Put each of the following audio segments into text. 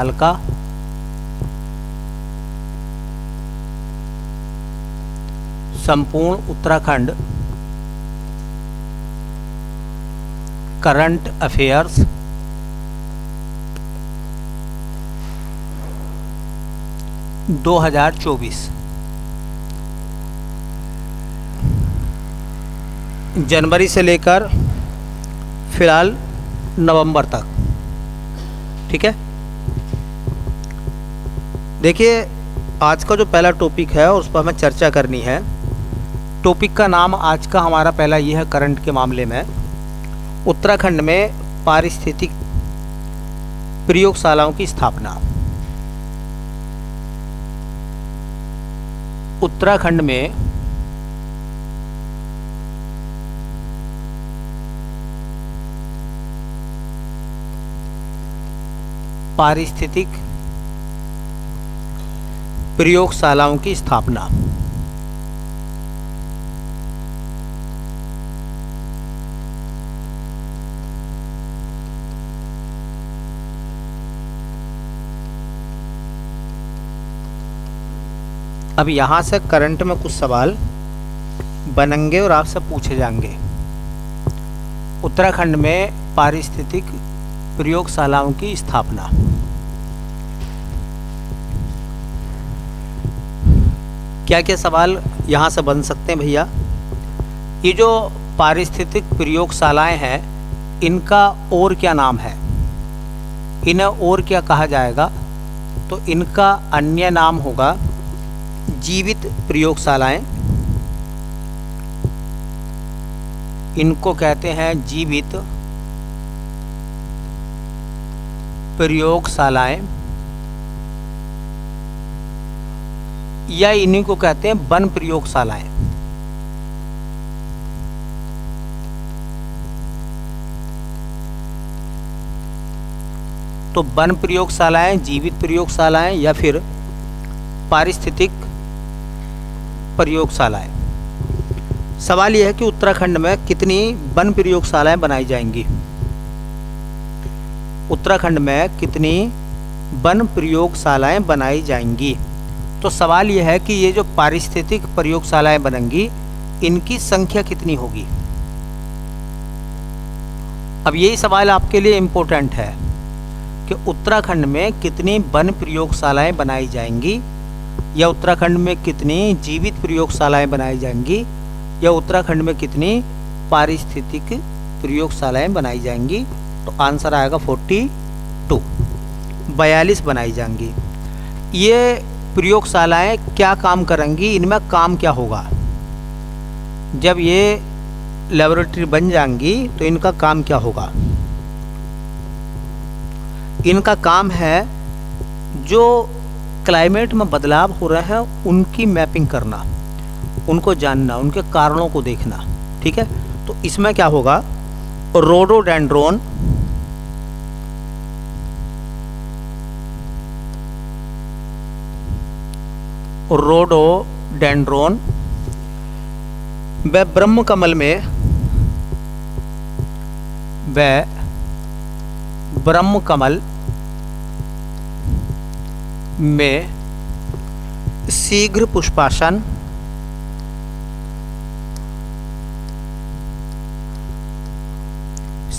साल का संपूर्ण उत्तराखंड करंट अफेयर्स दो 2024 जनवरी से लेकर फिलहाल नवंबर तक। ठीक है, देखिए आज का जो पहला टॉपिक है उस पर हमें चर्चा करनी है। टॉपिक का नाम आज का हमारा पहला ये है, करंट के मामले में उत्तराखंड में पारिस्थितिक प्रयोगशालाओं की स्थापना। उत्तराखंड में पारिस्थितिक प्रयोगशालाओं की स्थापना। अब यहां से करंट में कुछ सवाल बनेंगे और आपसे पूछे जाएंगे। उत्तराखंड में पारिस्थितिक प्रयोगशालाओं की स्थापना। क्या क्या सवाल यहाँ से बन सकते हैं भैया? ये जो पारिस्थितिक प्रयोगशालाएं हैं इनका और क्या नाम है, इन्हें और क्या कहा जाएगा? तो इनका अन्य नाम होगा जीवित प्रयोगशालाएं। इनको कहते हैं जीवित प्रयोगशालाएं, या इन्हीं को कहते हैं वन प्रयोगशालाएं। तो वन प्रयोगशालाएं, जीवित प्रयोगशालाएं या फिर पारिस्थितिक प्रयोगशालाएं। सवाल यह है कि उत्तराखंड में कितनी वन प्रयोगशालाएं बनाई जाएंगी? उत्तराखंड में कितनी वन प्रयोगशालाएं बनाई जाएंगी? तो सवाल यह है कि ये जो पारिस्थितिक प्रयोगशालाएं बनेंगी इनकी संख्या कितनी होगी? अब यही सवाल आपके लिए इम्पोर्टेंट है कि उत्तराखंड में कितनी वन प्रयोगशालाएं बनाई जाएंगी, या उत्तराखंड में कितनी जीवित प्रयोगशालाएं बनाई जाएंगी, या उत्तराखंड में कितनी पारिस्थितिक प्रयोगशालाएं बनाई जाएंगी? तो आंसर आएगा 42, 42 बनाई जाएंगी। ये प्रयोगशालाएं क्या काम करेंगी, इनमें काम क्या होगा? जब ये लेबोरेटरी बन जाएंगी तो इनका काम क्या होगा? इनका काम है जो क्लाइमेट में बदलाव हो रहे हैं उनकी मैपिंग करना, उनको जानना, उनके कारणों को देखना। ठीक है, तो इसमें क्या होगा? रोडोडेंड्रोन, रोडोडेंड्रोन व ब्रह्म कमल में, ब्रह्म कमल में शीघ्र पुष्पासन,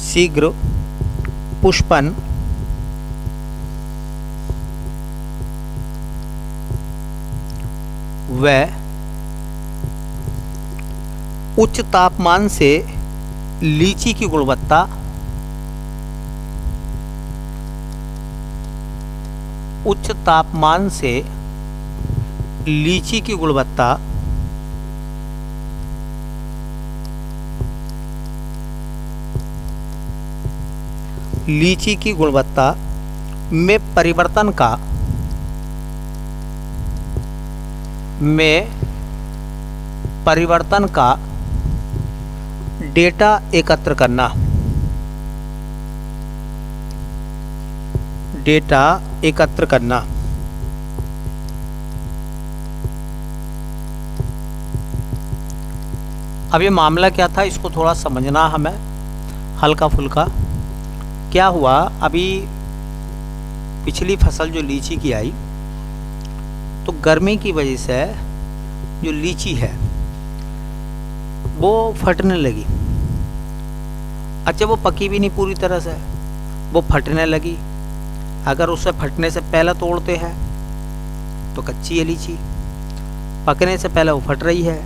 शीघ्र पुष्पन व उच्च तापमान से लीची की गुणवत्ता, उच्च तापमान से लीची की गुणवत्ता लीची की गुणवत्ता में परिवर्तन का, डेटा एकत्र करना, डेटा एकत्र करना। अब ये मामला क्या था इसको थोड़ा समझना हमें हल्का फुल्का। क्या हुआ, अभी पिछली फसल जो लीची की आई, तो गर्मी की वजह से जो लीची है वो फटने लगी। अच्छा, वो पकी भी नहीं पूरी तरह से, वो फटने लगी। अगर उसे फटने से पहले तोड़ते हैं तो कच्ची है लीची, पकने से पहले वो फट रही है,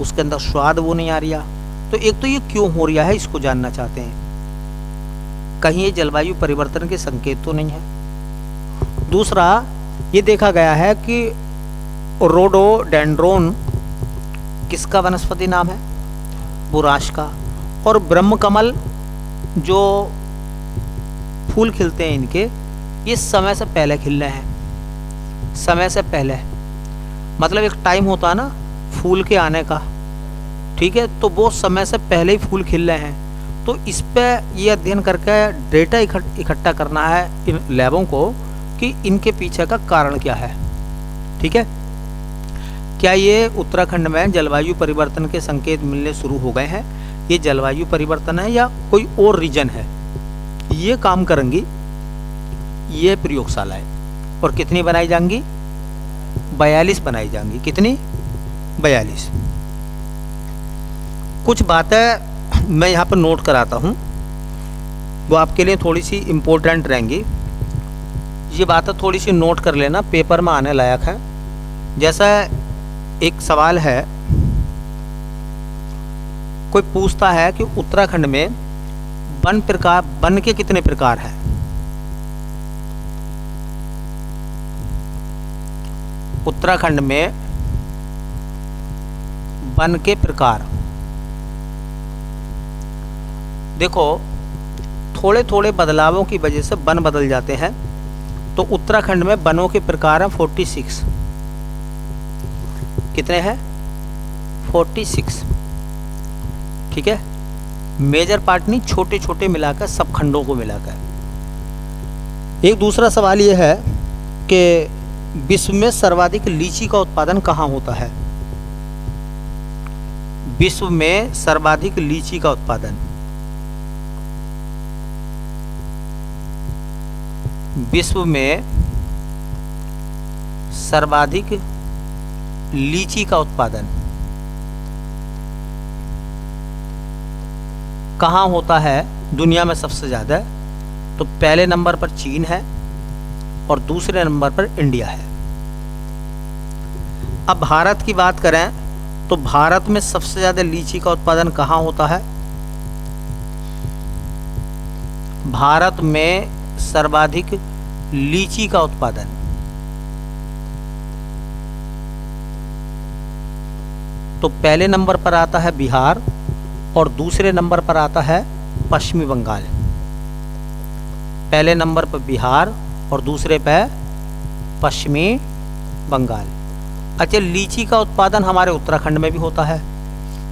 उसके अंदर स्वाद वो नहीं आ रहा। तो एक तो ये क्यों हो रहा है, इसको जानना चाहते हैं। कहीं ये जलवायु परिवर्तन के संकेत तो नहीं है। दूसरा, ये देखा गया है कि रोडोडेंड्रोन किसका वनस्पति नाम है? बुराश का। और ब्रह्मकमल जो फूल खिलते हैं इनके, ये समय से पहले खिल रहे हैं। समय से पहले मतलब एक टाइम होता है ना फूल के आने का, ठीक है, तो वो समय से पहले ही फूल खिल रहे हैं। तो इस पे ये अध्ययन करके डेटा इकट्ठा करना है इन लैबों को कि इनके पीछे का कारण क्या है। ठीक है, क्या ये उत्तराखंड में जलवायु परिवर्तन के संकेत मिलने शुरू हो गए हैं? ये जलवायु परिवर्तन है या कोई और रीजन है? ये काम करेंगी ये प्रयोगशालाएं। और कितनी बनाई जाएंगी? 42 बनाई जाएंगी। कितनी? 42। कुछ बातें मैं यहाँ पर नोट कराता हूँ, वो आपके लिए थोड़ी सी इम्पोर्टेंट रहेंगी। ये बातें थोड़ी सी नोट कर लेना, पेपर में आने लायक है। जैसा एक सवाल है, कोई पूछता है कि उत्तराखंड में वन के कितने प्रकार हैं? उत्तराखंड में वन के प्रकार, देखो थोड़े थोड़े बदलावों की वजह से वन बदल जाते हैं। तो उत्तराखंड में वनों के प्रकार हैं 46। कितने हैं? 46। ठीक है, मेजर पार्ट नहीं, छोटे छोटे मिलाकर, सब खंडों को मिलाकर। एक दूसरा सवाल यह है कि विश्व में सर्वाधिक लीची का उत्पादन कहाँ होता है? विश्व में सर्वाधिक लीची का उत्पादन, विश्व में सर्वाधिक लीची का उत्पादन कहाँ होता है दुनिया में सबसे ज़्यादा? तो पहले नंबर पर चीन है और दूसरे नंबर पर इंडिया है। अब भारत की बात करें तो भारत में सबसे ज़्यादा लीची का उत्पादन कहाँ होता है? भारत में सर्वाधिक लीची का उत्पादन तो पहले नंबर पर आता है बिहार और दूसरे नंबर पर आता है पश्चिमी बंगाल। पहले नंबर पर बिहार और दूसरे पर पश्चिमी बंगाल। अच्छा, लीची का उत्पादन हमारे उत्तराखंड में भी होता है।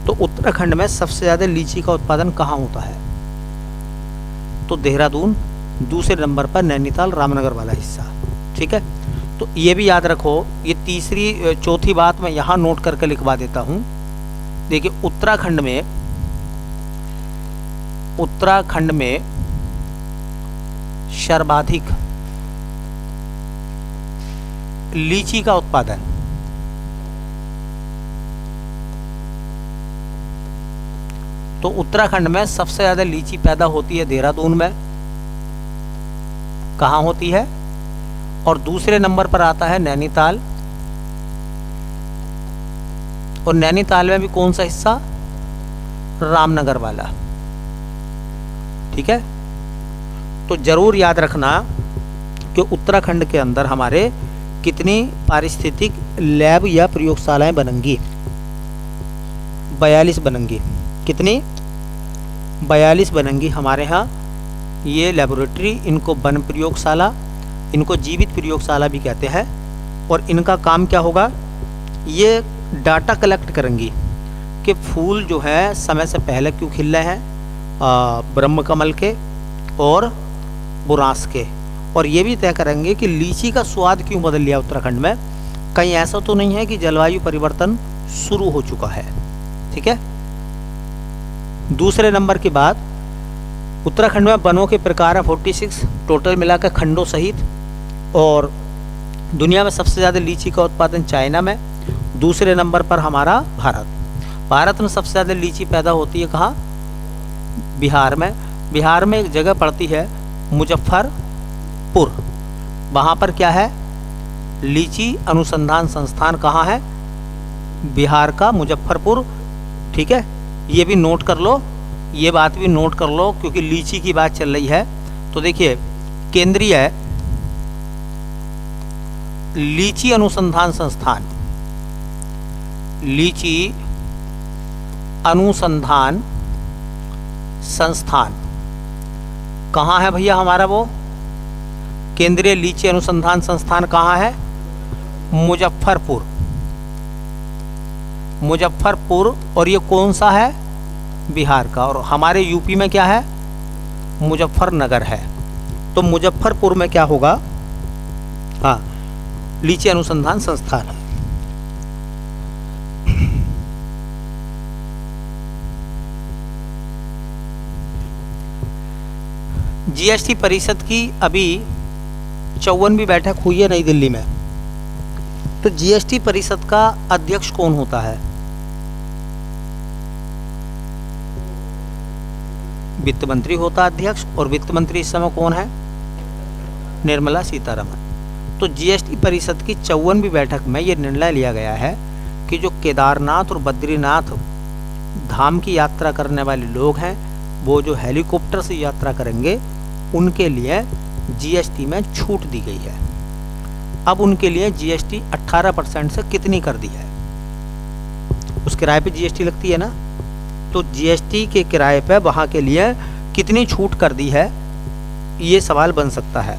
तो उत्तराखंड में सबसे ज़्यादा लीची का उत्पादन कहाँ होता है? तो देहरादून, दूसरे नंबर पर नैनीताल, रामनगर वाला हिस्सा। ठीक है, तो ये भी याद रखो। ये चौथी बात मैं यहाँ नोट करके लिखवा देता हूँ। देखिए, उत्तराखंड में सर्वाधिक लीची का उत्पादन तो उत्तराखंड में सबसे ज्यादा लीची पैदा होती है देहरादून में। कहाँ होती है? और दूसरे नंबर पर आता है नैनीताल। और नैनीताल में भी कौन सा हिस्सा? रामनगर वाला। ठीक है, तो जरूर याद रखना कि उत्तराखंड के अंदर हमारे कितनी पारिस्थितिक लैब या प्रयोगशालाएं बनेंगी? 42 बनेंगी। कितनी? 42 बनेंगी हमारे यहाँ ये लेबोरेटरी। इनको वन प्रयोगशाला, इनको जीवित प्रयोगशाला भी कहते हैं। और इनका काम क्या होगा? ये डाटा कलेक्ट करेंगी कि फूल जो है समय से पहले क्यों खिल रहे हैं, ब्रह्मकमल के और बुरांस के। और ये भी तय करेंगे कि लीची का स्वाद क्यों बदल लिया उत्तराखंड में। कहीं ऐसा तो नहीं है कि जलवायु परिवर्तन शुरू हो चुका है। ठीक है, दूसरे नंबर की बात, उत्तराखंड में वनों के प्रकार है 46 टोटल मिलाकर खंडों सहित। और दुनिया में सबसे ज़्यादा लीची का उत्पादन चाइना में, दूसरे नंबर पर हमारा भारत। भारत में सबसे ज़्यादा लीची पैदा होती है कहाँ? बिहार में। बिहार में एक जगह पड़ती है मुजफ्फरपुर, वहाँ पर क्या है? लीची अनुसंधान संस्थान कहाँ है? बिहार का मुजफ्फरपुर। ठीक है, ये भी नोट कर लो, ये बात भी नोट कर लो क्योंकि लीची की बात चल रही है। तो देखिए, केंद्रीय लीची अनुसंधान संस्थान, लीची अनुसंधान संस्थान कहाँ है भैया हमारा? वो केंद्रीय लीची अनुसंधान संस्थान कहाँ है? मुजफ्फरपुर। मुजफ्फरपुर, और ये कौन सा है? बिहार का। और हमारे यूपी में क्या है? मुजफ्फरनगर है। तो मुजफ्फरपुर में क्या होगा? हाँ, लीची अनुसंधान संस्थान है। जीएसटी परिषद की अभी 54वीं बैठक हुई है नई दिल्ली में। तो जीएसटी परिषद का अध्यक्ष कौन होता है? वित्त मंत्री होता अध्यक्ष, और वित्त मंत्री इस समय कौन है? निर्मला सीतारमण। तो जीएसटी परिषद की 54वीं बैठक में ये निर्णय लिया गया है कि जो केदारनाथ और बद्रीनाथ धाम की यात्रा करने वाले लोग हैं, वो जो हेलीकॉप्टर से यात्रा करेंगे उनके लिए जीएसटी में छूट दी गई है। अब उनके लिए जीएसटी 18% से कितनी कर दी है? उस किराए पे जीएसटी लगती है ना, तो जीएसटी के किराए पे वहाँ के लिए कितनी छूट कर दी है, ये सवाल बन सकता है।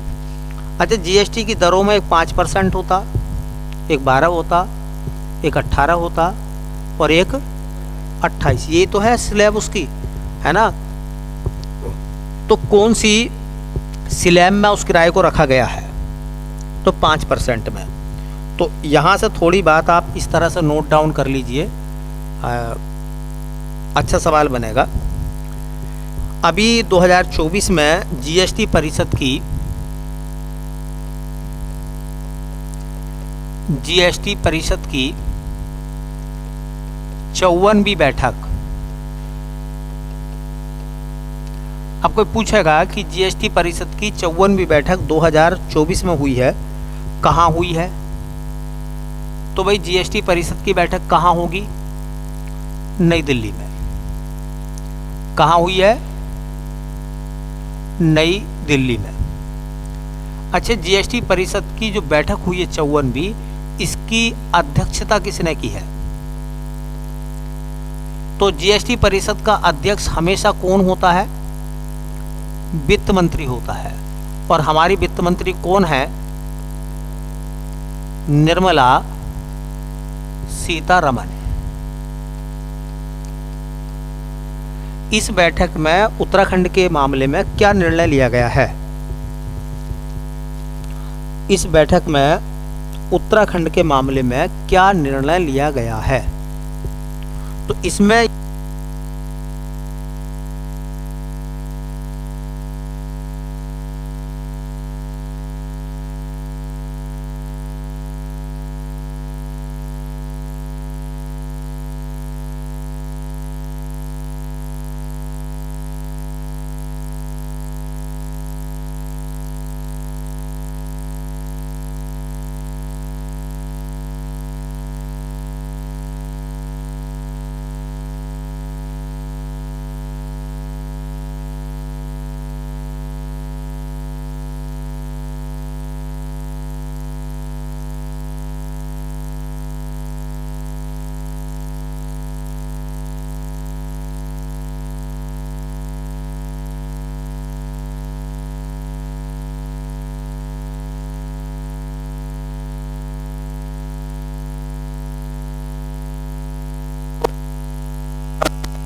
अच्छा, जीएसटी की दरों में एक 5% होता, एक 12 होता, एक 18 होता और एक 28। ये तो है स्लैब उसकी, है ना। तो कौन सी स्लैब में उस किराए को रखा गया है? तो 5% में। तो यहाँ से थोड़ी बात आप इस तरह से नोट डाउन कर लीजिए, अच्छा सवाल बनेगा। अभी 2024 में जीएसटी परिषद की 54वीं बैठक। अब कोई पूछेगा कि जीएसटी परिषद की 54वीं बैठक 2024 में हुई है, कहाँ हुई है? तो भाई जीएसटी परिषद की बैठक कहाँ होगी? नई दिल्ली में। कहाँ हुई है? नई दिल्ली में। अच्छा, जीएसटी परिषद की जो बैठक हुई है 54वीं, इसकी अध्यक्षता किसने की है? तो जीएसटी परिषद का अध्यक्ष हमेशा कौन होता है? वित्त मंत्री होता है। और हमारी वित्त मंत्री कौन है? निर्मला सीतारमण। इस बैठक में उत्तराखंड के मामले में क्या निर्णय लिया गया है? इस बैठक में उत्तराखंड के मामले में क्या निर्णय लिया गया है? तो इसमें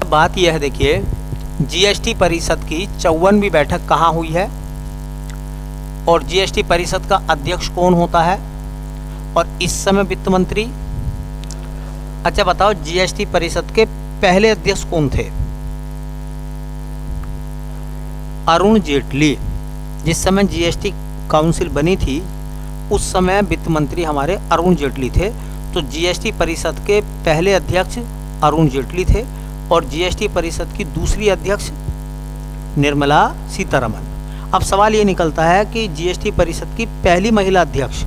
बात यह है, देखिए, जीएसटी परिषद की 54वीं बैठक कहाँ हुई है और जीएसटी परिषद का अध्यक्ष कौन होता है और इस समय वित्त मंत्री। अच्छा बताओ, जीएसटी परिषद के पहले अध्यक्ष कौन थे? अरुण जेटली। जिस समय जीएसटी काउंसिल बनी थी उस समय वित्त मंत्री हमारे अरुण जेटली थे। तो जीएसटी परिषद के पहले अध्यक्ष अरुण जेटली थे और जीएसटी परिषद की दूसरी अध्यक्ष निर्मला सीतारमण। अब सवाल ये निकलता है कि जीएसटी परिषद की पहली महिला अध्यक्ष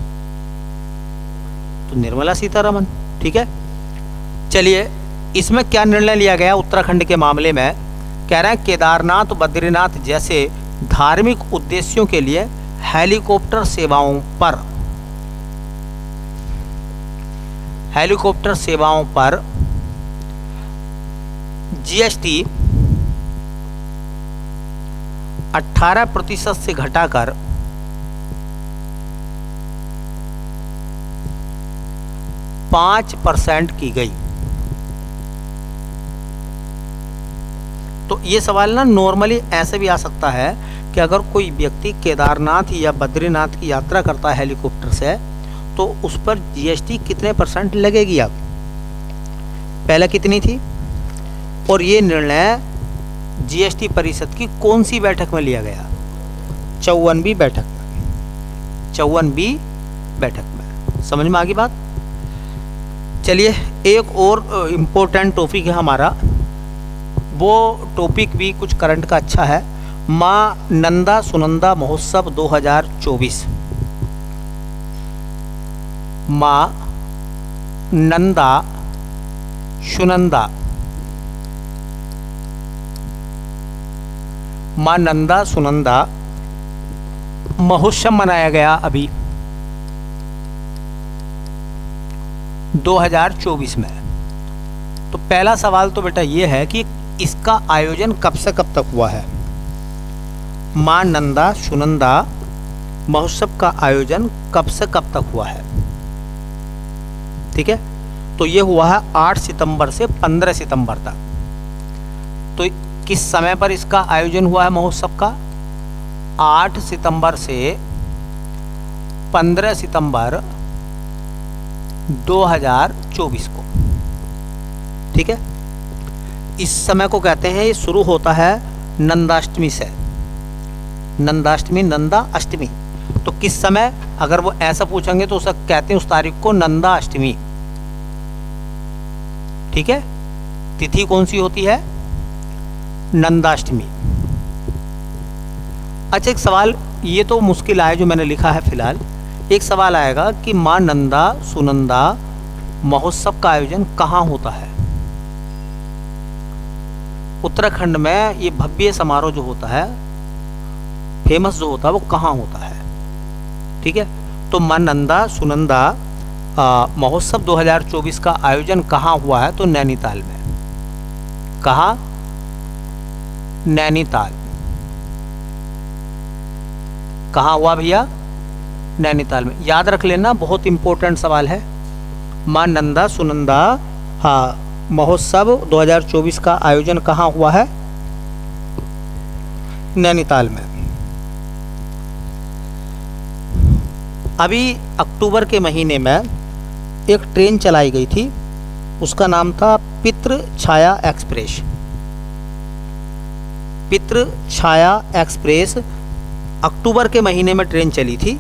तो निर्मला सीतारमण। ठीक है, चलिए इसमें क्या निर्णय लिया गया उत्तराखंड के मामले में। कह रहे हैं केदारनाथ बद्रीनाथ जैसे धार्मिक उद्देश्यों के लिए हेलीकॉप्टर सेवाओं पर जीएसटी 18% से घटाकर 5% की गई। तो ये सवाल ना नॉर्मली ऐसे भी आ सकता है कि अगर कोई व्यक्ति केदारनाथ या बद्रीनाथ की यात्रा करता है हेलीकॉप्टर से तो उस पर जीएसटी कितने % लगेगी। अब पहले कितनी थी और ये निर्णय जीएसटी परिषद की कौन सी बैठक में लिया गया? 54वीं बैठक में। समझ में आ गई बात। चलिए एक और इम्पोर्टेंट टॉपिक है हमारा, वो टॉपिक भी कुछ करंट का अच्छा है। माँ नंदा सुनंदा महोत्सव 2024। माँ नंदा सुनंदा महोत्सव मनाया गया अभी 2024 में। तो पहला सवाल तो बेटा ये है कि इसका आयोजन कब से कब तक हुआ है। माँ नंदा सुनंदा महोत्सव का आयोजन कब से कब तक हुआ है? ठीक है, तो ये हुआ है 8 सितंबर से 15 सितंबर तक। तो किस समय पर इसका आयोजन हुआ है महोत्सव का? 8 सितंबर से 15 सितंबर 2024 को। ठीक है, इस समय को कहते हैं, ये शुरू होता है नंदाष्टमी से। नंदाष्टमी, नंदा अष्टमी। तो किस समय, अगर वो ऐसा पूछेंगे तो उसे कहते हैं उस तारीख को नंदा अष्टमी। ठीक है, तिथि कौन सी होती है? नंदाष्टमी। अच्छा एक सवाल ये तो मुश्किल आया जो मैंने लिखा है फिलहाल। एक सवाल आएगा कि माँ नंदा सुनंदा महोत्सव का आयोजन कहाँ होता है? उत्तराखंड में ये भव्य समारोह जो होता है, फेमस जो होता है, वो कहाँ होता है? ठीक है, तो माँ नंदा सुनंदा महोत्सव 2024 का आयोजन कहाँ हुआ है? तो नैनीताल में। कहाँ? नैनीताल। कहाँ हुआ भैया? नैनीताल में। याद रख लेना, बहुत इंपॉर्टेंट सवाल है। माँ नंदा सुनंदा महोत्सव 2024 का आयोजन कहाँ हुआ है? नैनीताल में। अभी अक्टूबर के महीने में एक ट्रेन चलाई गई थी, उसका नाम था पितृ छाया एक्सप्रेस। पितृ छाया एक्सप्रेस अक्टूबर के महीने में ट्रेन चली थी।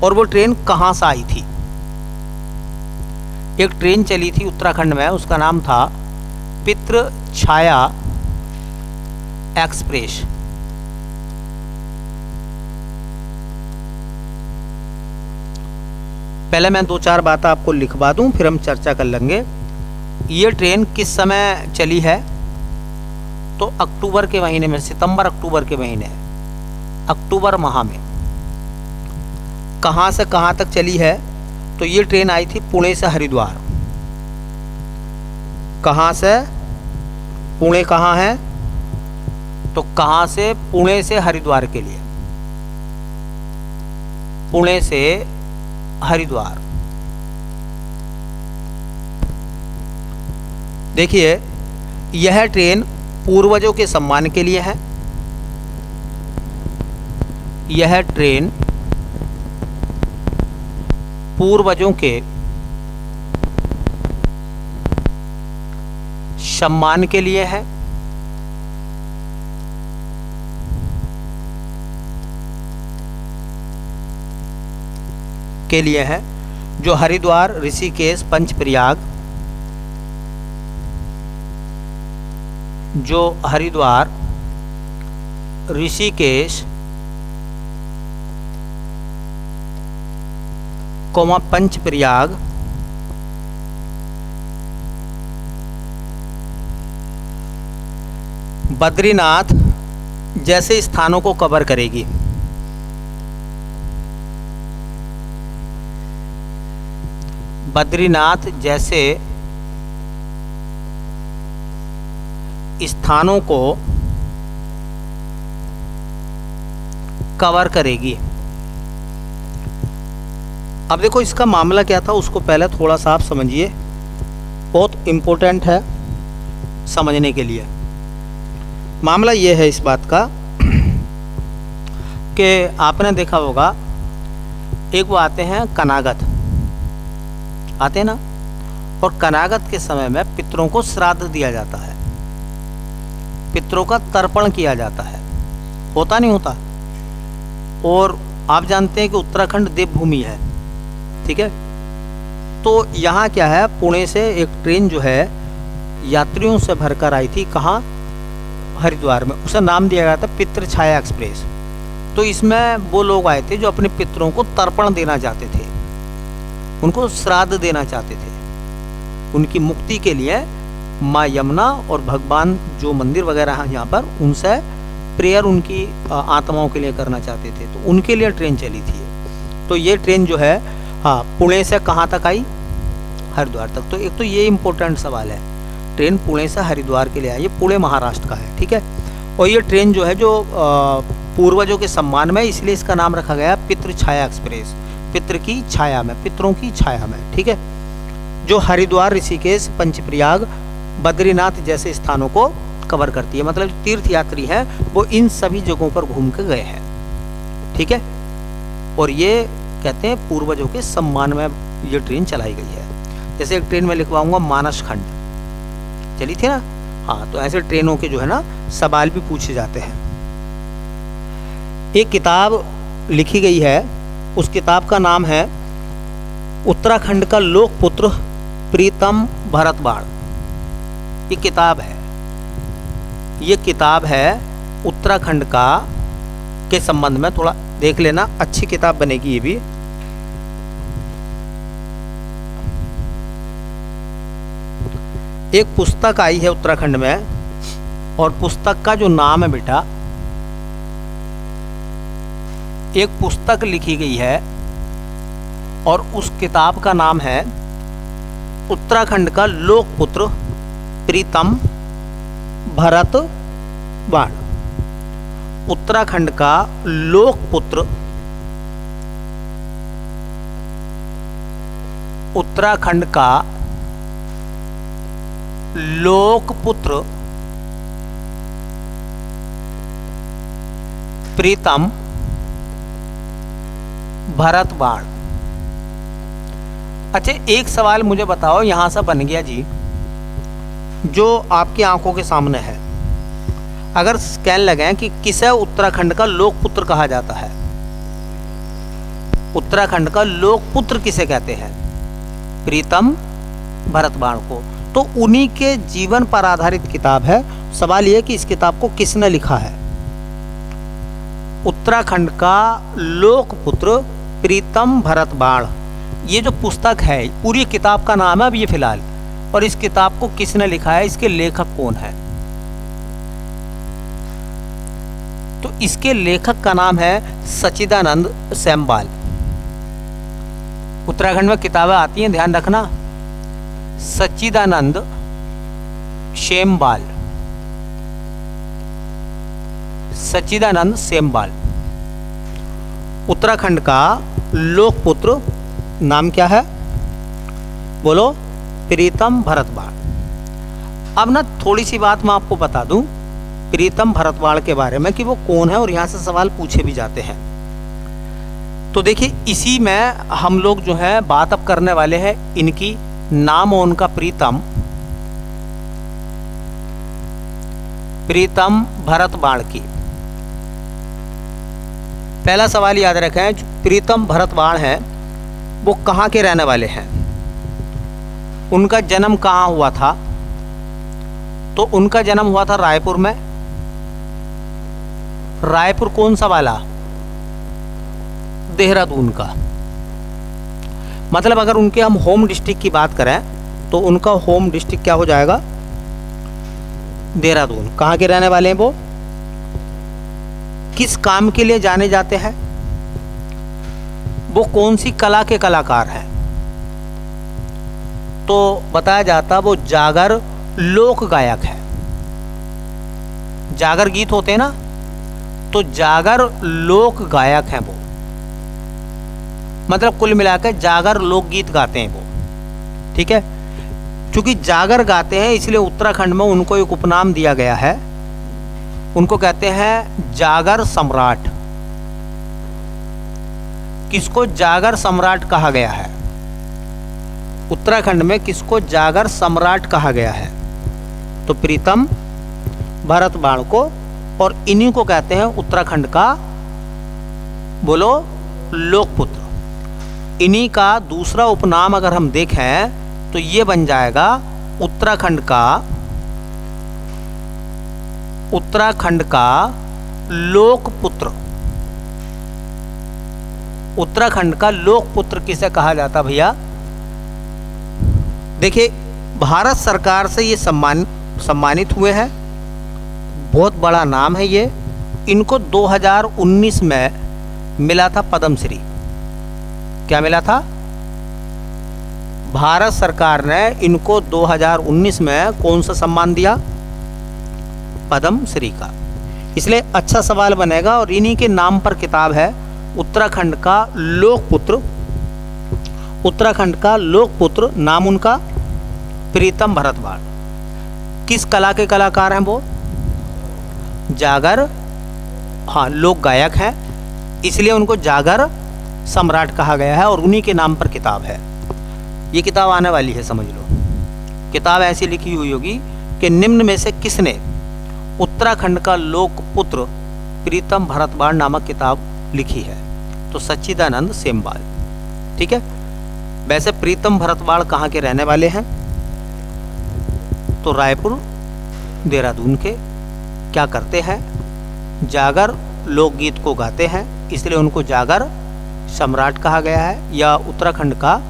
और वो ट्रेन कहाँ से आई थी? एक ट्रेन चली थी उत्तराखंड में, उसका नाम था पितृ छाया एक्सप्रेस। पहले मैं 2-4 बातें आपको लिखवा दूं, फिर हम चर्चा कर लेंगे। ये ट्रेन किस समय चली है? तो अक्टूबर के महीने में, सितंबर अक्टूबर के महीने, अक्टूबर माह में। कहाँ से कहाँ तक चली है? तो ये ट्रेन आई थी पुणे से हरिद्वार। कहाँ से? पुणे कहाँ है? तो कहाँ से? पुणे से हरिद्वार के लिए। पुणे से हरिद्वार। देखिए यह ट्रेन पूर्वजों के सम्मान के लिए है। यह ट्रेन पूर्वजों के सम्मान के लिए है। के लिए है, जो हरिद्वार, ऋषिकेश, पंचप्रयाग, जो हरिद्वार, ऋषिकेश, पंचप्रयाग, बद्रीनाथ जैसे स्थानों को कवर करेगी। बद्रीनाथ जैसे स्थानों को कवर करेगी। अब देखो इसका मामला क्या था, उसको पहले थोड़ा सा आप समझिए, बहुत इम्पोर्टेंट है समझने के लिए। मामला ये है इस बात का कि आपने देखा होगा, एक वो आते हैं कनागत, आते हैं ना, और कनागत के समय में पितरों को श्राद्ध दिया जाता है, पितरों का तर्पण किया जाता है, होता नहीं होता। और आप जानते हैं कि उत्तराखंड देवभूमि है, ठीक है। तो यहाँ क्या है, पुणे से एक ट्रेन जो है यात्रियों से भरकर आई थी, कहाँ, हरिद्वार में। उसे नाम दिया गया था पितृ छाया एक्सप्रेस। तो इसमें वो लोग आए थे जो अपने पितरों को तर्पण देना चाहते थे, उनको श्राद्ध देना चाहते थे, उनकी मुक्ति के लिए माँ यमुना और भगवान जो मंदिर वगैरह हैं यहाँ पर, उनसे प्रेयर उनकी आत्माओं के लिए करना चाहते थे। तो उनके लिए ट्रेन चली थी। तो ये ट्रेन जो है, हाँ, पुणे से कहाँ तक आई, हरिद्वार तक। तो एक तो ये इम्पोर्टेंट सवाल है, ट्रेन पुणे से हरिद्वार के लिए आई, ये पुणे महाराष्ट्र का है, ठीक है। और ये ट्रेन जो है, जो पूर्वजों के सम्मान में, इसलिए इसका नाम रखा गया पितृ छाया एक्सप्रेस, पितृ की छाया में, पितरों की छाया में, ठीक है, जो हरिद्वार, ऋषिकेश, पंचप्रयाग, बद्रीनाथ जैसे स्थानों को कवर करती है। मतलब तीर्थ यात्री हैं वो इन सभी जगहों पर घूम के गए हैं, ठीक है। और ये कहते हैं पूर्वजों के सम्मान में ये ट्रेन चलाई गई है। जैसे एक ट्रेन में लिखवाऊंगा मानस खंड चली थी ना, हाँ, तो ऐसे ट्रेनों के जो है ना सवाल भी पूछे जाते हैं। एक किताब लिखी गई है, उस किताब का नाम है उत्तराखंड का लोकपुत्र प्रीतम भरतवाड़। ये किताब है, ये किताब है उत्तराखंड का के संबंध में, थोड़ा देख लेना, अच्छी किताब बनेगी ये भी। एक पुस्तक आई है उत्तराखंड में, और पुस्तक का जो नाम है बेटा, एक पुस्तक लिखी गई है और उस किताब का नाम है उत्तराखंड का लोकपुत्र प्रीतम भरतवाड़। उत्तराखंड का लोकपुत्र, उत्तराखंड का लोकपुत्र प्रीतम भरतवाड़। अच्छा, एक सवाल मुझे बताओ, यहां से बन गया जी, जो आपकी आंखों के सामने है, अगर स्कैन लगाएं कि किसे उत्तराखंड का लोकपुत्र कहा जाता है, उत्तराखंड का लोकपुत्र किसे कहते हैं, प्रीतम भरतवाड़ को। तो उन्हीं के जीवन पर आधारित किताब है। सवाल यह कि इस किताब को किसने लिखा है। उत्तराखंड का लोकपुत्र प्रीतम भरतवाड़, ये जो पुस्तक है, पूरी किताब का नाम है अब ये फिलहाल, और इस किताब को किसने लिखा है, इसके लेखक कौन है। तो इसके लेखक का नाम है सच्चिदानंद सेमवाल। उत्तराखंड में किताबें आती हैं, ध्यान रखना, सच्चिदानंद सेमवाल, सच्चिदानंद सेमवाल। उत्तराखंड का लोकपुत्र नाम क्या है, बोलो, प्रीतम भरतवाड़। अब ना थोड़ी सी बात मैं आपको बता दूं प्रीतम भरतवाड़ के बारे में कि वो कौन है, और यहाँ से सवाल पूछे भी जाते हैं। तो देखिए, इसी में हम लोग जो है बात अब करने वाले हैं इनकी, नाम और उनका प्रीतम, प्रीतम भरतवाड़ की। पहला सवाल याद रखें, प्रीतम भरतवाड़ है वो कहाँ के रहने वाले हैं, उनका जन्म कहाँ हुआ था, तो उनका जन्म हुआ था रायपुर में। रायपुर कौन सा वाला, देहरादून का। मतलब अगर उनके हम होम डिस्ट्रिक्ट की बात करें तो उनका होम डिस्ट्रिक्ट क्या हो जाएगा, देहरादून। कहाँ के रहने वाले हैं वो, किस काम के लिए जाने जाते हैं, वो कौन सी कला के कलाकार हैं, तो बताया जाता वो जागर लोक गायक है। जागर गीत होते हैं ना, तो जागर लोक गायक हैं वो। मतलब कुल मिलाकर जागर लोकगीत गाते हैं वो, ठीक है। क्योंकि जागर गाते हैं इसलिए उत्तराखंड में उनको एक उपनाम दिया गया है, उनको कहते हैं जागर सम्राट। किसको जागर सम्राट कहा गया है, उत्तराखंड में किसको जागर सम्राट कहा गया है, तो प्रीतम भरत बाण को। और इन्हीं को कहते हैं उत्तराखंड का, बोलो, लोकपुत्र। इन्हीं का दूसरा उपनाम अगर हम देखें तो ये बन जाएगा उत्तराखंड का लोकपुत्र। उत्तराखंड का लोकपुत्र किसे कहा जाता भैया, देखिए भारत सरकार से ये सम्मानित हुए हैं, बहुत बड़ा नाम है ये। इनको 2019 में मिला था पद्मश्री। क्या मिला था, भारत सरकार ने इनको 2019 में कौन सा सम्मान दिया, पद्मश्री का। इसलिए अच्छा सवाल बनेगा और इन्हीं के नाम पर किताब है उत्तराखंड का लोकपुत्र। उत्तराखंड का लोकपुत्र नाम उनका प्रीतम भरत बाण। किस कला के कलाकार हैं वो, जागर, हाँ, लोक गायक हैं, इसलिए उनको जागर सम्राट कहा गया है और उन्हीं के नाम पर किताब है। ये किताब आने वाली है, समझ लो। किताब ऐसी लिखी हुई होगी कि निम्न में से किसने उत्तराखंड का लोकपुत्र प्रीतम भरत बाण नामक किताब लिखी है, तो सच्चिदानंद सेमवाल, ठीक है। वैसे प्रीतम भरत बाण कहाँ के रहने वाले हैं, तो रायपुर, देहरादून के। क्या करते हैं, जागर लोकगीत को गाते हैं, इसलिए उनको जागर सम्राट कहा गया है या उत्तराखंड का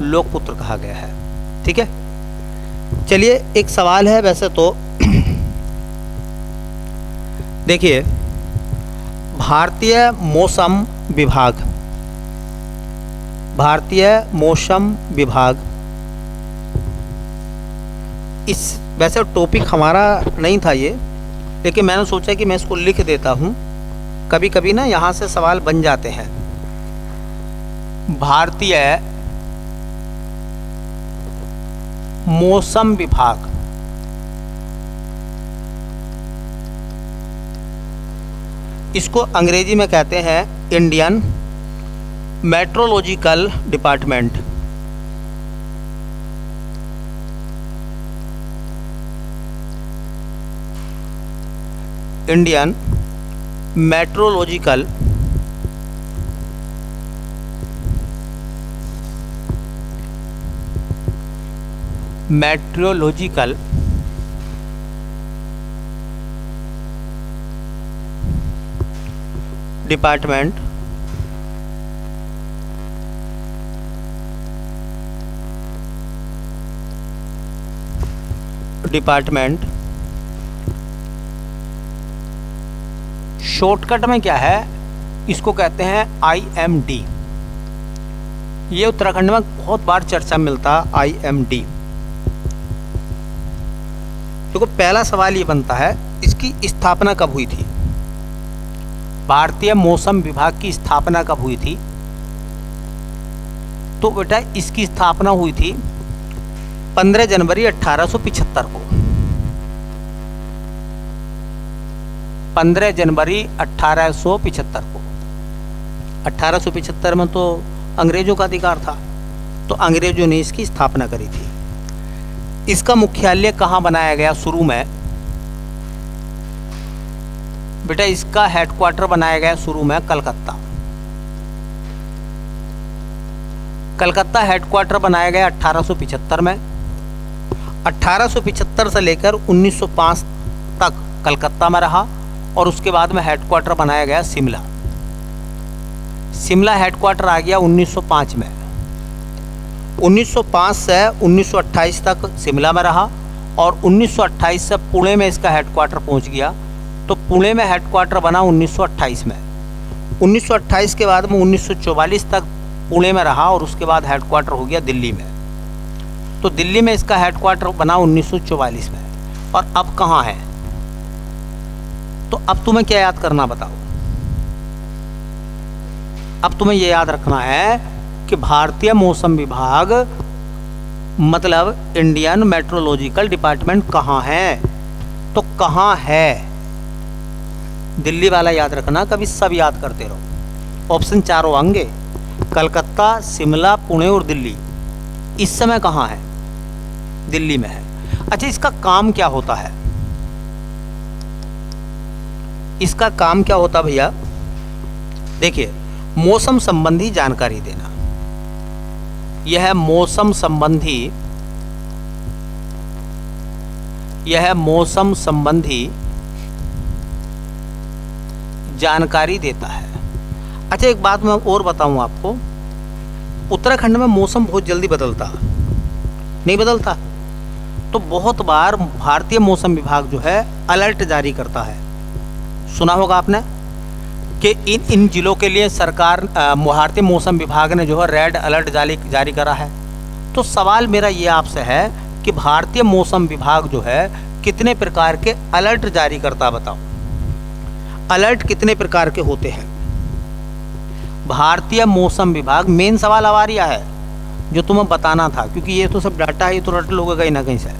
लोकपुत्र कहा गया है, ठीक है। चलिए एक सवाल है वैसे तो देखिए, भारतीय मौसम विभाग, इस वैसे टॉपिक हमारा नहीं था ये, लेकिन मैंने सोचा कि मैं इसको लिख देता हूँ, कभी कभी ना यहाँ से सवाल बन जाते हैं। भारतीय मौसम विभाग, इसको अंग्रेजी में कहते हैं Indian meteorological department. Indian meteorological department shortcut में क्या है, इसको कहते हैं IMD। ये उत्तराखंड में बहुत बार चर्चा मिलता IMD। देखो पहला सवाल ये बनता है, इसकी स्थापना कब हुई थी, भारतीय मौसम विभाग की स्थापना कब हुई थी, तो बेटा इसकी स्थापना हुई थी 15 जनवरी 1875 को। 15 जनवरी 1875 को। 1875 में तो अंग्रेजों का अधिकार था, तो अंग्रेजों ने इसकी स्थापना करी थी। इसका मुख्यालय कहाँ बनाया गया शुरू में, बेटा इसका हेडक्वार्टर बनाया गया शुरू में कलकत्ता। कलकत्ता हेडक्वार्टर बनाया गया 1875 में। 1875 से लेकर 1905 तक कलकत्ता में रहा और उसके बाद में हेडक्वार्टर बनाया गया शिमला। शिमला हेडक्वार्टर आ गया 1905 में। 1905 से 1928 तक शिमला में रहा और 1928 से पुणे में इसका हेडक्वार्टर पहुंच गया। तो पुणे में हेडक्वार्टर बना 1928 में। 1928 के बाद में 1944 तक पुणे में रहा और उसके बाद हेडक्वार्टर हो गया दिल्ली में। तो दिल्ली में इसका हेडक्वार्टर बना 1944 में। और अब कहाँ है? तो अब तुम्हें क्या याद करना बताओ? अब तुम्हें यह याद रखना है कि भारतीय मौसम विभाग मतलब इंडियन मेट्रोलॉजिकल डिपार्टमेंट कहाँ है? तो कहाँ है? दिल्ली वाला याद रखना, कभी सब याद करते रहो। ऑप्शन चारों आएंगे, कलकत्ता, शिमला, पुणे और दिल्ली। इस समय कहाँ है? दिल्ली में है। अच्छा, इसका काम क्या होता है? इसका काम क्या होता भैया? देखिए, मौसम संबंधी जानकारी देना। यह मौसम संबंधी जानकारी देता है। अच्छा, एक बात मैं और बताऊं आपको, उत्तराखंड में मौसम बहुत जल्दी बदलता नहीं बदलता। तो बहुत बार भारतीय मौसम विभाग जो है अलर्ट जारी करता है। सुना होगा आपने कि इन जिलों के लिए सरकार भारतीय मौसम विभाग ने जो है रेड अलर्ट जारी करा है। तो सवाल मेरा ये आपसे है कि भारतीय मौसम विभाग जो है कितने प्रकार के अलर्ट जारी करता, बताओ। अलर्ट कितने प्रकार के होते हैं? भारतीय मौसम विभाग, मेन सवाल आवारिया है जो तुम्हें बताना था, क्योंकि ये तो सब डाटा है, ये तो रट लोगे कहीं ना कहीं से।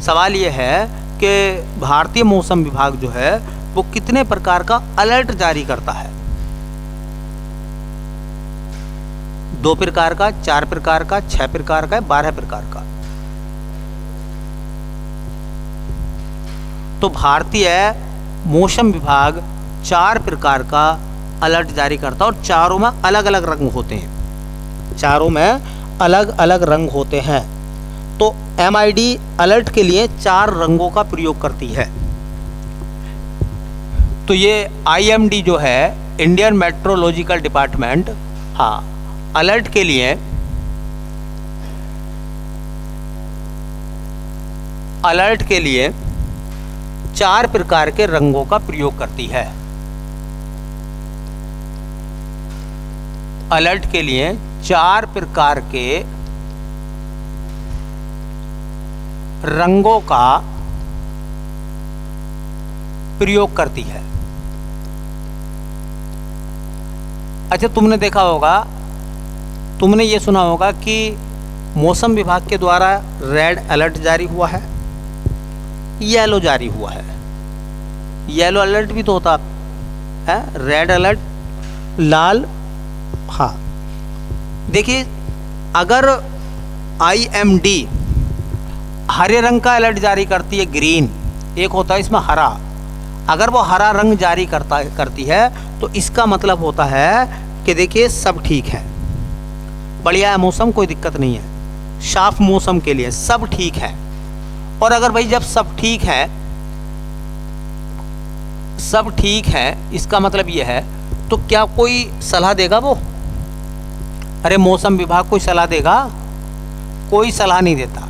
सवाल ये है कि भारतीय मौसम विभाग जो है वो कितने प्रकार का अलर्ट जारी करता है? 2 प्रकार का, 4 प्रकार का, 6 प्रकार का, 12 प्रकार का। तो भारतीय मौसम विभाग 4 प्रकार का अलर्ट जारी करता है और चारों में अलग अलग रंग होते हैं। चारों में अलग अलग रंग होते हैं। तो MID अलर्ट के लिए 4 रंगों का प्रयोग करती है। तो ये IMD जो है, इंडियन मेट्रोलॉजिकल डिपार्टमेंट, हाँ, अलर्ट के लिए अलर्ट के लिए 4 प्रकार के रंगों का प्रयोग करती है। अलर्ट के लिए 4 प्रकार के रंगों का प्रयोग करती है। अच्छा, तुमने देखा होगा, तुमने ये सुना होगा कि मौसम विभाग के द्वारा रेड अलर्ट जारी हुआ है, येलो जारी हुआ है। येलो अलर्ट भी तो होता है, रेड अलर्ट, लाल। हाँ, देखिए, अगर IMD हरे रंग का अलर्ट जारी करती है, ग्रीन, एक होता है इसमें हरा, अगर वो हरा रंग जारी करती है तो इसका मतलब होता है कि देखिए सब ठीक है, बढ़िया है मौसम, कोई दिक्कत नहीं है, साफ मौसम के लिए सब ठीक है। और अगर भाई जब सब ठीक है, इसका मतलब ये है, तो क्या कोई सलाह देगा वो? अरे मौसम विभाग कोई सलाह देगा? कोई सलाह नहीं देता,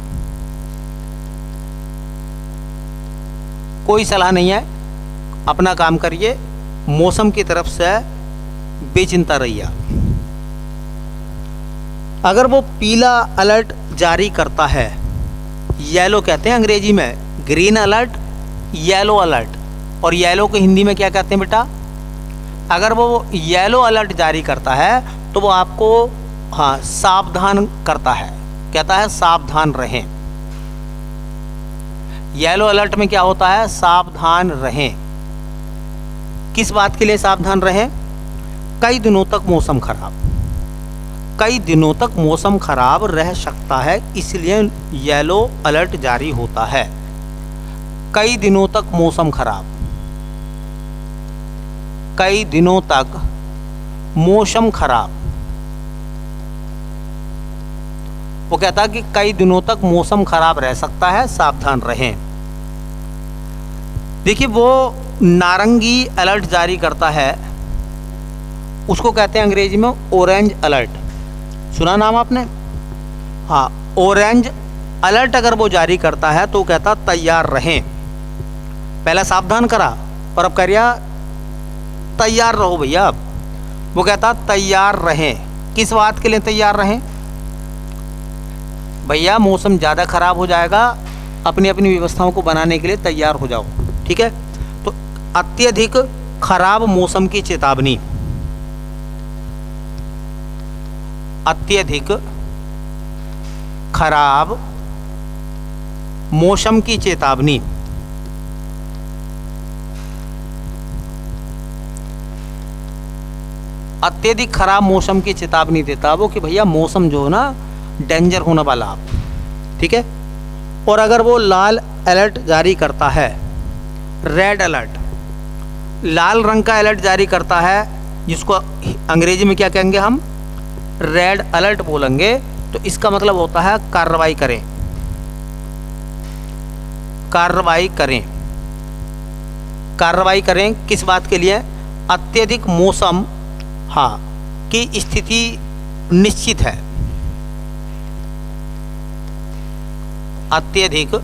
कोई सलाह नहीं है। अपना काम करिए, मौसम की तरफ से बेचिंता रहिए। अगर वो पीला अलर्ट जारी करता है, येलो कहते हैं अंग्रेजी में, ग्रीन अलर्ट, येलो अलर्ट, और येलो को हिंदी में क्या कहते हैं बेटा? अगर वो येलो अलर्ट जारी करता है तो वो आपको, हाँ, सावधान करता है, कहता है सावधान रहें। येलो अलर्ट में क्या होता है? सावधान रहें। किस बात के लिए सावधान रहें? कई दिनों तक मौसम खराब, कई दिनों तक मौसम खराब रह सकता है, इसलिए येलो अलर्ट जारी होता है। कई दिनों तक मौसम खराब, कई दिनों तक मौसम खराब, वो कहता है कि कई दिनों तक मौसम खराब रह सकता है, सावधान रहें। देखिए वो नारंगी अलर्ट जारी करता है, उसको कहते हैं अंग्रेजी में ऑरेंज अलर्ट। सुना नाम आपने? हाँ, ऑरेंज अलर्ट अगर वो जारी करता है तो कहता तैयार रहें। पहला सावधान करा और अब कह रहा तैयार रहो भैया। अब वो कहता तैयार रहें। किस बात के लिए तैयार रहें? भैया मौसम ज़्यादा खराब हो जाएगा, अपनी अपनी व्यवस्थाओं को बनाने के लिए तैयार हो जाओ। ठीक है, तो अत्यधिक खराब मौसम की चेतावनी, अत्यधिक खराब मौसम की चेतावनी। अत्यधिक खराब मौसम की चेतावनी देता वो कि भैया मौसम जो है ना डेंजर होने वाला आप। ठीक है, और अगर वो लाल अलर्ट जारी करता है, रेड अलर्ट, लाल रंग का अलर्ट जारी करता है, जिसको अंग्रेजी में क्या कहेंगे हम, रेड अलर्ट बोलेंगे, तो इसका मतलब होता है कार्रवाई करें, कार्रवाई करें। कार्रवाई करें किस बात के लिए? अत्यधिक मौसम हाँ की स्थिति निश्चित है, अत्यधिक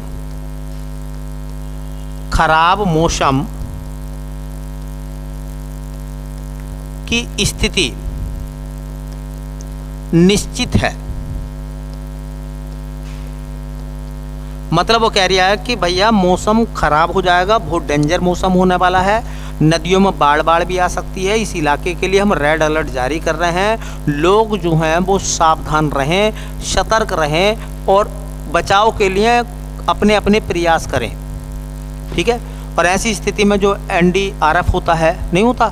खराब मौसम की स्थिति निश्चित है। मतलब वो कह रहा है कि भैया मौसम खराब हो जाएगा, बहुत डेंजर मौसम होने वाला है, नदियों में बाढ़ भी आ सकती है, इस इलाके के लिए हम रेड अलर्ट जारी कर रहे हैं। लोग जो हैं वो सावधान रहें, सतर्क रहें और बचाव के लिए अपने अपने प्रयास करें। ठीक है, और ऐसी स्थिति में जो NDRF होता है, नहीं होता,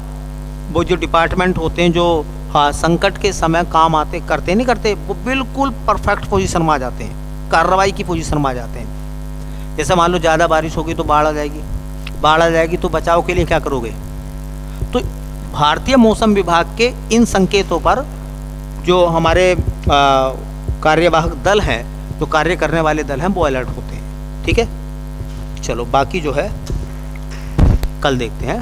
वो जो डिपार्टमेंट होते हैं जो हाँ संकट के समय काम आते करते नहीं करते, वो बिल्कुल परफेक्ट पोजीशन में आ जाते हैं, कार्रवाई की पोजीशन में आ जाते हैं। जैसे मान लो ज़्यादा बारिश होगी तो बाढ़ आ जाएगी, बाढ़ आ जाएगी तो बचाव के लिए क्या करोगे? तो भारतीय मौसम विभाग के इन संकेतों पर जो हमारे कार्यवाहक दल हैं, जो कार्य करने वाले दल हैं, वो अलर्ट होते हैं। ठीक है, चलो बाकी जो है कल देखते हैं।